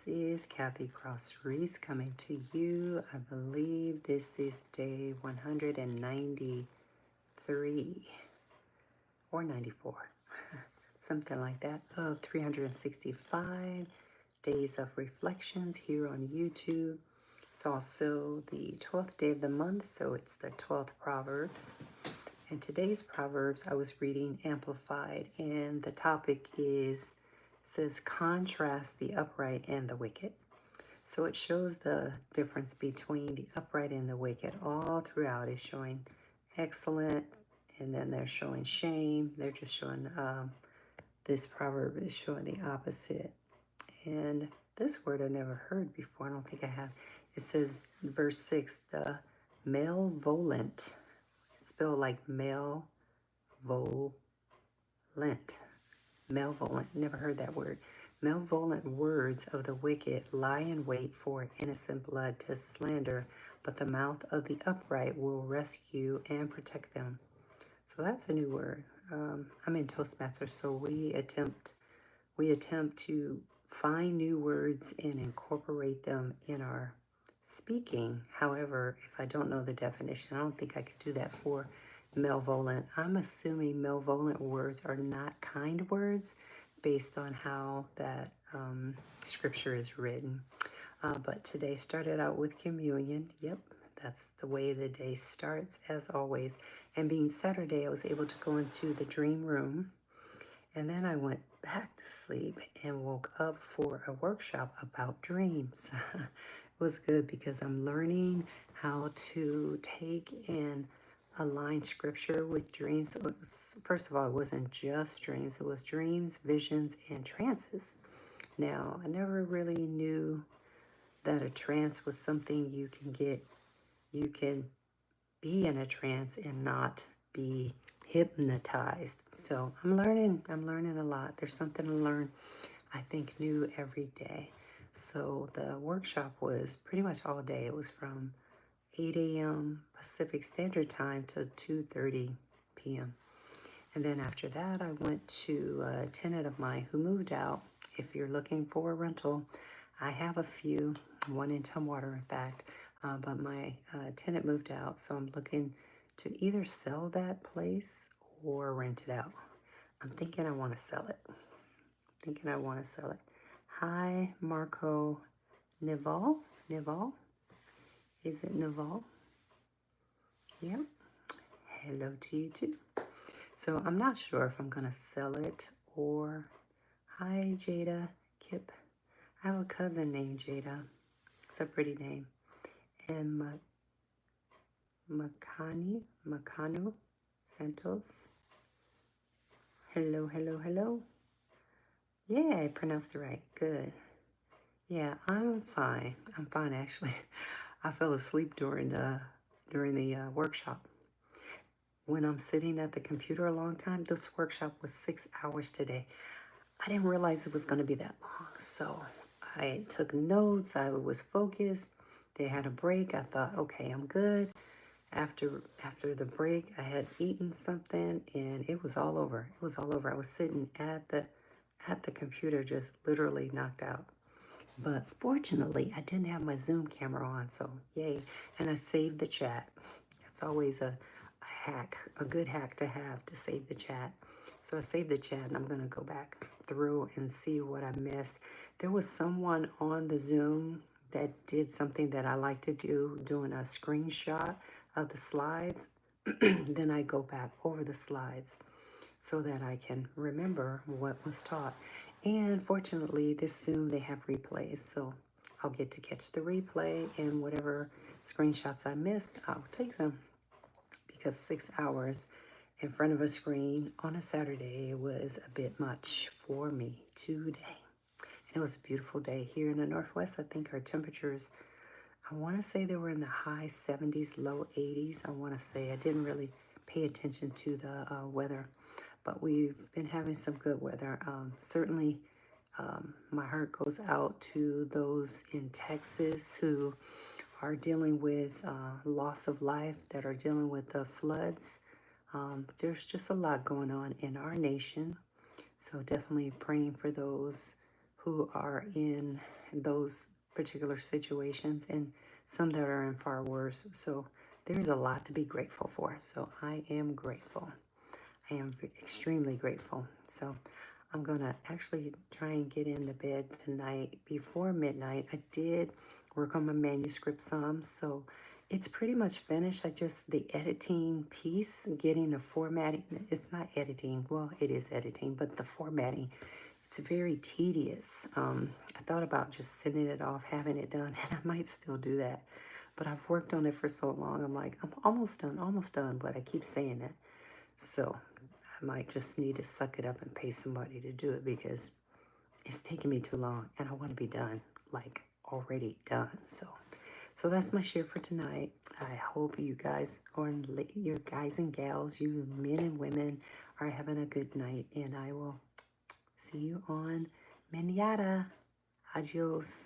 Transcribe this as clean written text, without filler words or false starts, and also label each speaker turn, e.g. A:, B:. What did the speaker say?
A: is Kathy Cross Reese coming to you. I believe this is day 193 or 94, something like that, of 365 days of reflections here on YouTube. It's also the 12th day of the month, so it's the 12th Proverbs. And today's Proverbs, I was reading Amplified, and the topic says contrast the upright and the wicked. So it shows the difference between the upright and the wicked all throughout. It's showing excellent, and then they're showing shame. They're just showing, this proverb is showing the opposite. And this word I never heard before. I don't think I have. It says, verse 6, the malevolent. It's spelled like malevolent. Malevolent. Never heard that word. Malevolent words of the wicked lie in wait for innocent blood to slander, but the mouth of the upright will rescue and protect them. So that's a new word. I'm in Toastmasters, so we attempt to find new words and incorporate them in our speaking. However, if I don't know the definition, I don't think I could do that for malevolent. I'm assuming malevolent words are not kind words based on how that scripture is written. But today started out with communion. Yep, that's the way the day starts, as always. And being Saturday, I was able to go into the dream room. And then I went back to sleep and woke up for a workshop about dreams. It was good because I'm learning how to take and align scripture with dreams. So first of all, it wasn't just dreams. It was dreams, visions, and trances. Now, I never really knew that a trance was something you can get. You can be in a trance and not be hypnotized. So I'm learning a lot. There's something to learn, I think, new every day. So the workshop was pretty much all day. It was from 8 a.m. Pacific Standard Time to 2:30 p.m. And then after that, I went to a tenant of mine who moved out. If you're looking for a rental, I have a few, one in Tumwater, in fact, but my tenant moved out, so I'm looking to either sell that place or rent it out. I'm thinking I want to sell it. Hi, Marco Nival. Is it Nival? Yep. Hello to you too. So I'm not sure if I'm going to sell it or... Hi, Jada Kip. I have a cousin named Jada. It's a pretty name. And Macano Santos. Hello. Yeah, I pronounced it right. Good. Yeah, I'm fine. Actually. I fell asleep during the workshop. When I'm sitting at the computer a long time, this workshop was 6 hours today. I didn't realize it was going to be that long. So I took notes. I was focused. They had a break. I thought, okay, I'm good. After the break, I had eaten something, and it was all over. I was sitting at the computer, just literally knocked out. But fortunately, I didn't have my Zoom camera on, so yay. And I saved the chat. That's always a hack, a good hack to have, to save the chat. So I saved the chat, and I'm going to go back through and see what I missed. There was someone on the Zoom that did something that I like to do, doing a screenshot of the slides. Then I go back over the slides so that I can remember what was taught. And fortunately, this Zoom, they have replays, so I'll get to catch the replay, and whatever screenshots I missed, I'll take them. Because 6 hours in front of a screen on a Saturday was a bit much for me today. And it was a beautiful day here in the Northwest. I think our temperatures, I want to say they were in the high 70s, low 80s. I want to say I didn't really pay attention to the weather, but we've been having some good weather. Certainly, my heart goes out to those in Texas who are dealing with loss of life, that are dealing with the floods. There's just a lot going on in our nation. So definitely praying for those who are in those particular situations, and some that are in far worse. So there's a lot to be grateful for. So I am grateful. I am extremely grateful. So I'm going to actually try and get into bed tonight before midnight. I did work on my manuscript some, so it's pretty much finished. The editing piece, getting the formatting, it's not editing. Well, it is editing, but the formatting, it's very tedious. I thought about just sending it off, having it done, and I might still do that. But I've worked on it for so long. I'm like, I'm almost done, but I keep saying that. So I might just need to suck it up and pay somebody to do it because it's taking me too long and I want to be done, like already done. So that's my share for tonight. I hope you guys, or your guys and gals, you men and women, are having a good night. And I will see you on Manana. Adios.